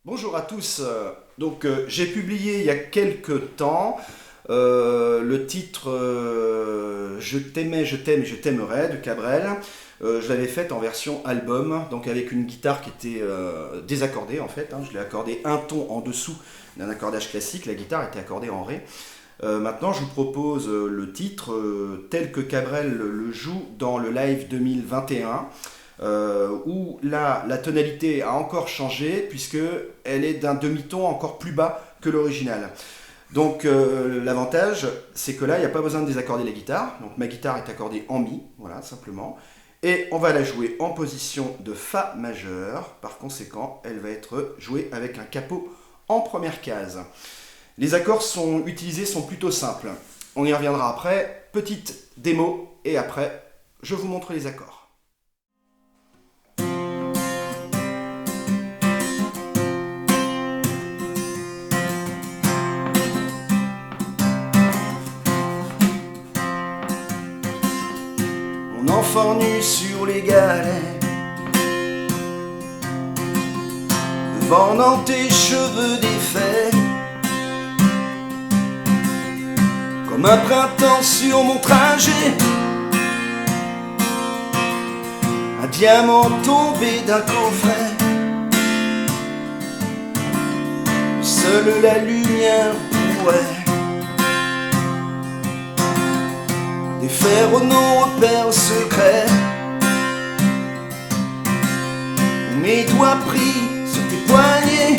Bonjour à tous. J'ai publié il y a quelques temps le titre Je t'aimais, je t'aime et je t'aimerai de Cabrel. Je l'avais fait en version album, donc avec une guitare qui était désaccordée en fait, hein. Je l'ai accordé un ton en dessous d'un accordage classique, la guitare était accordée en Ré. Maintenant, je vous propose le titre tel que Cabrel le joue dans le live 2021, où là, la tonalité a encore changé, puisque elle est d'un demi-ton encore plus bas que l'original. Donc l'avantage, c'est que là, il n'y a pas besoin de désaccorder la guitare. Donc ma guitare est accordée en Mi, voilà, simplement. Et on va la jouer en position de Fa majeur. Par conséquent, elle va être jouée avec un capot en première case. Les accords utilisés sont plutôt simples. On y reviendra après. Petite démo et après, je vous montre les accords. Mon enfant nu sur les galets, vent dans tes cheveux défaits, comme un printemps sur mon trajet, un diamant tombé d'un coffret, seule la lumière pourrait défaire nos repères secrets, où mes doigts pris sur tes poignets.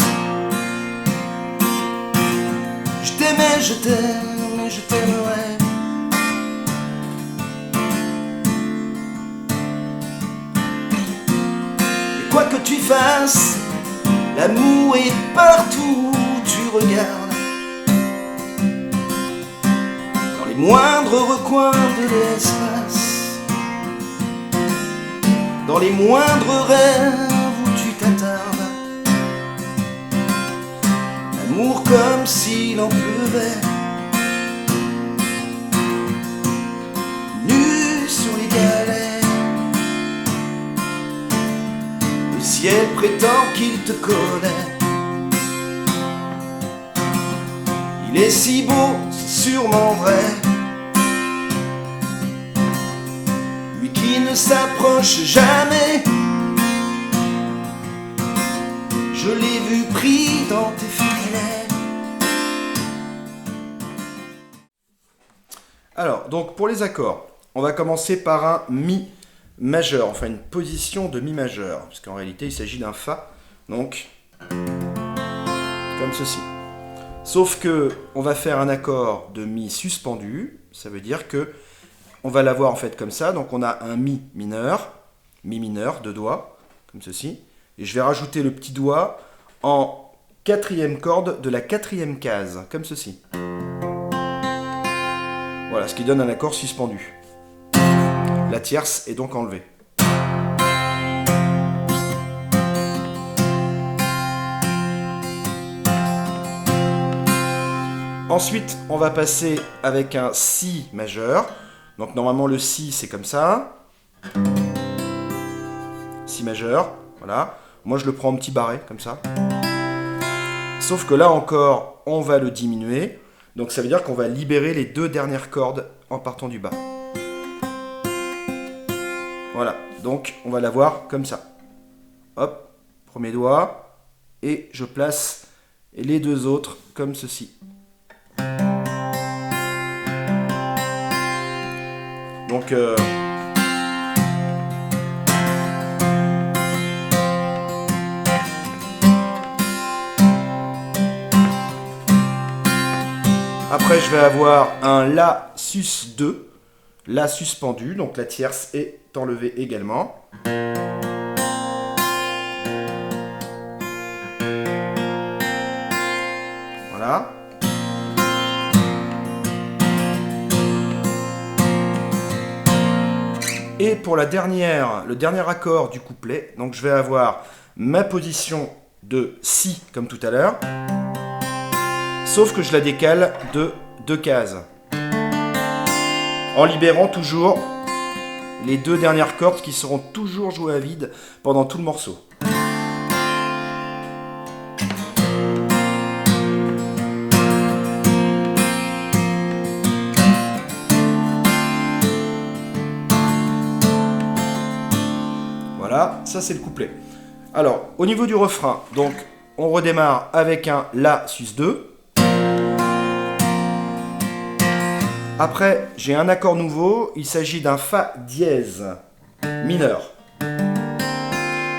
Je t'aimais, je t'aime et je t'aimerai. Et quoi que tu fasses, l'amour est partout où tu regardes, dans les moindres recoins de l'espace, dans les moindres rêves où tu t'attardes. L'amour comme s'il en pleuvait, nu sur les galets. Le ciel prétend qu'il te connaît. Il est si beau, c'est sûrement vrai. Lui qui ne s'approche jamais, je l'ai vu pris dans tes filets. Alors, donc pour les accords, on va commencer par un Mi majeur, enfin une position de Mi majeur, parce qu'en réalité il s'agit d'un Fa, donc comme ceci. Sauf que on va faire un accord de Mi suspendu, ça veut dire que on va l'avoir en fait comme ça, donc on a un Mi mineur, deux doigts, comme ceci, et je vais rajouter le petit doigt en quatrième corde de la quatrième case, comme ceci. Voilà, ce qui donne un accord suspendu. La tierce est donc enlevée. Ensuite, on va passer avec un Si majeur. Donc normalement le Si c'est comme ça. Si majeur, voilà. Moi je le prends en petit barré, comme ça. Sauf que là encore, on va le diminuer. Donc ça veut dire qu'on va libérer les deux dernières cordes en partant du bas. Voilà, donc on va l'avoir comme ça. Hop, premier doigt. Et je place les deux autres comme ceci. Donc après je vais avoir un La sus 2, La suspendu, donc la tierce est enlevée également. Voilà. Et pour le dernier accord du couplet, donc je vais avoir ma position de Si comme tout à l'heure, sauf que je la décale de 2 cases, en libérant toujours les deux dernières cordes qui seront toujours jouées à vide pendant tout le morceau. ça c'est le couplet. Alors, au niveau du refrain, donc on redémarre avec un La sus 2. Après, j'ai un accord nouveau, il s'agit d'un Fa dièse mineur.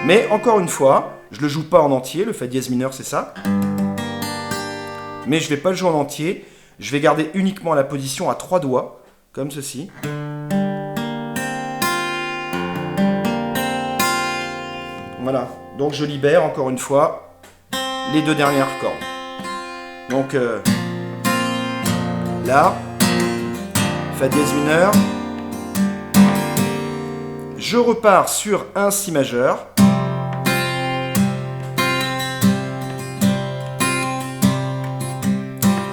Mais encore une fois, je ne le joue pas en entier, le Fa dièse mineur c'est ça. Mais je ne vais pas le jouer en entier, je vais garder uniquement la position à 3 doigts, comme ceci. Voilà, donc je libère encore une fois les 2 dernières cordes. Donc là, Fa dièse mineur, je repars sur un Si majeur,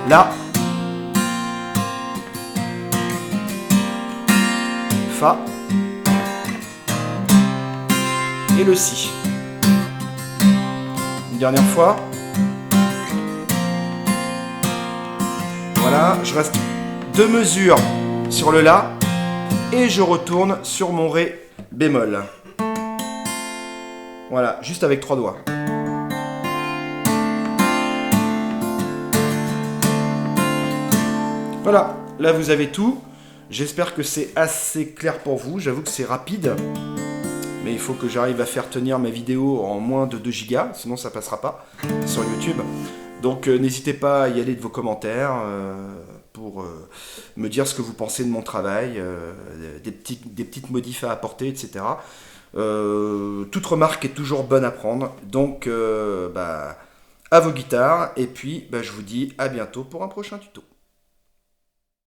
là, Fa, et le Si. Une dernière fois. Voilà, je reste 2 mesures sur le La et je retourne sur mon Ré bémol. Voilà, juste avec 3 doigts. Voilà, là vous avez tout. J'espère que c'est assez clair pour vous. J'avoue que c'est rapide. Mais il faut que j'arrive à faire tenir mes vidéos en moins de 2 Go, sinon ça passera pas sur YouTube. Donc n'hésitez pas à y aller de vos commentaires pour me dire ce que vous pensez de mon travail, des petites modifs à apporter, etc. Toute remarque est toujours bonne à prendre. Donc à vos guitares. Et puis je vous dis à bientôt pour un prochain tuto.